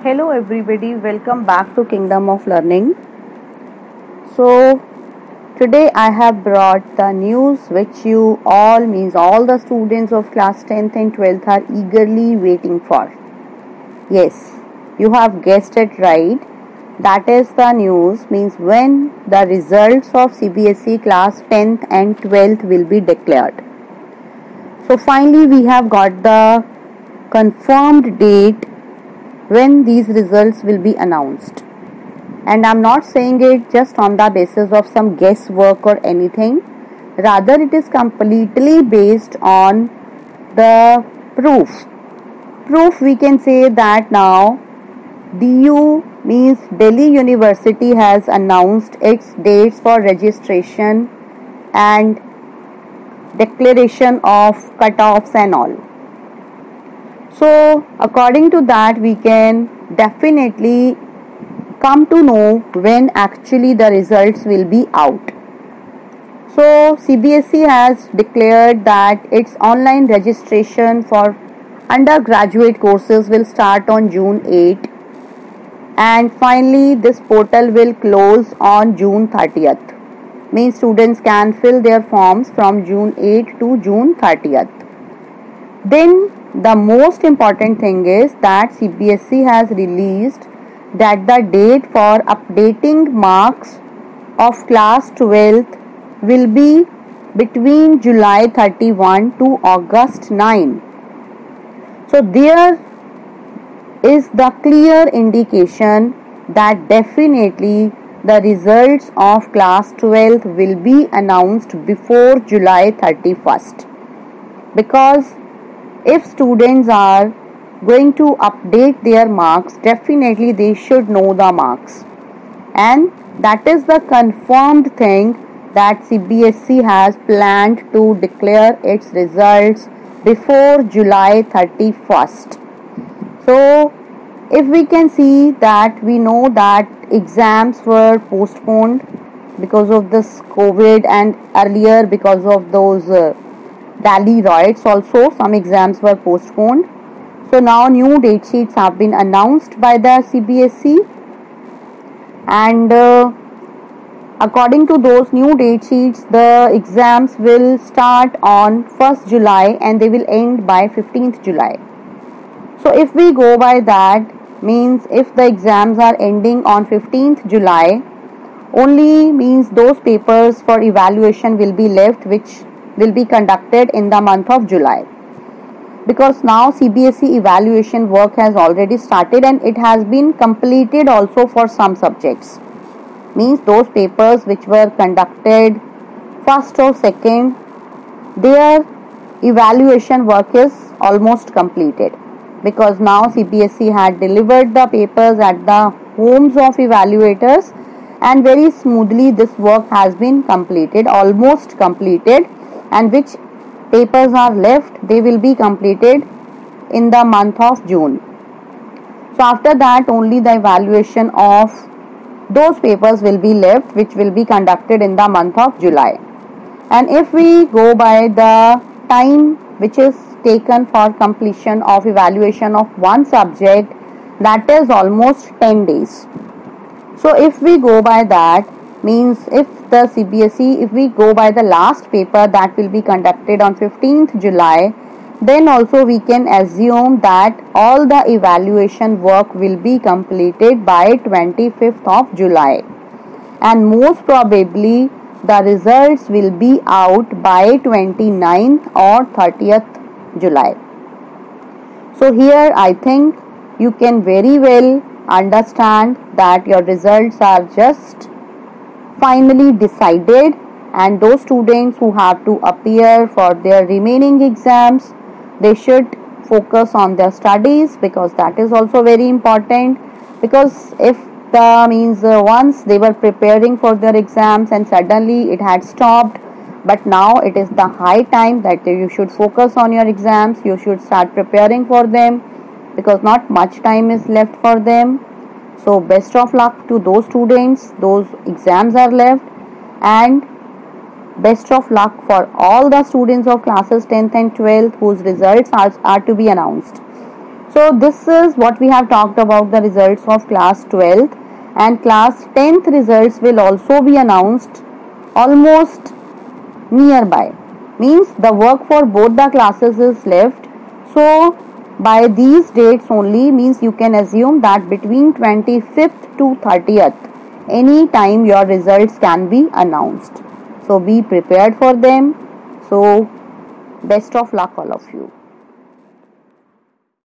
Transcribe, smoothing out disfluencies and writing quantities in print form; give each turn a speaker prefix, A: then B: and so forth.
A: Hello everybody, welcome back to Kingdom of Learning. So today I have brought the news which you all the students of class 10th and 12th are eagerly waiting for. Yes, you have guessed it right. That is the news means when the results of CBSE class 10th and 12th will be declared. So finally we have got the confirmed date when these results will be announced. And I'm not saying it just on the basis of some guesswork or anything. Rather, it is completely based on the proof. Proof we can say that now DU means Delhi University has announced its dates for registration and declaration of cutoffs and all. So according to that we can definitely come to know when actually the results will be out. So CBSE has declared that its online registration for undergraduate courses will start on June 8 and finally this portal will close on June 30th. Means students can fill their forms from June 8 to June 30th. Then the most important thing is that CBSE has released that the date for updating marks of class 12th will be between July 31 to August 9. So there is the clear indication that definitely the results of class 12th will be announced before July 31st. Because if students are going to update their marks, definitely they should know the marks. And that is the confirmed thing that CBSE has planned to declare its results before July 31st. So if we can see that we know that exams were postponed because of this COVID and earlier because of those Delhi riots also some exams were postponed. So now new date sheets have been announced by the CBSE and according to those new date sheets the exams will start on 1st July and they will end by 15th July. So if we go by that means if the exams are ending on 15th July only means those papers for evaluation will be left which will be conducted in the month of July. Because now CBSE evaluation work has already started and it has been completed also for some subjects. Means those papers which were conducted first or second, their evaluation work is almost completed. Because now CBSE had delivered the papers at the homes of evaluators and very smoothly this work has been completed, almost completed, and which papers are left, they will be completed in the month of June. So after that only the evaluation of those papers will be left which will be conducted in the month of July. And if we go by the time which is taken for completion of evaluation of one subject, that is almost 10 days. So if we go by that means if the CBSE, if we go by the last paper that will be conducted on 15th July, then also we can assume that all the evaluation work will be completed by 25th of July and most probably the results will be out by 29th or 30th July. So here I think you can very well understand that your results are just finally decided and those students who have to appear for their remaining exams, they should focus on their studies because that is also very important. Because if the means once they were preparing for their exams and suddenly it had stopped, but now it is the high time that you should focus on your exams, you should start preparing for them because not much time is left for them. So best of luck to those students, those exams are left, and best of luck for all the students of classes 10th and 12th whose results are to be announced. So this is what we have talked about the results of class 12th, and class 10th results will also be announced almost nearby. Means the work for both the classes is left. So by these dates only, means you can assume that between 25th to 30th, any time your results can be announced. So be prepared for them. So best of luck all of you.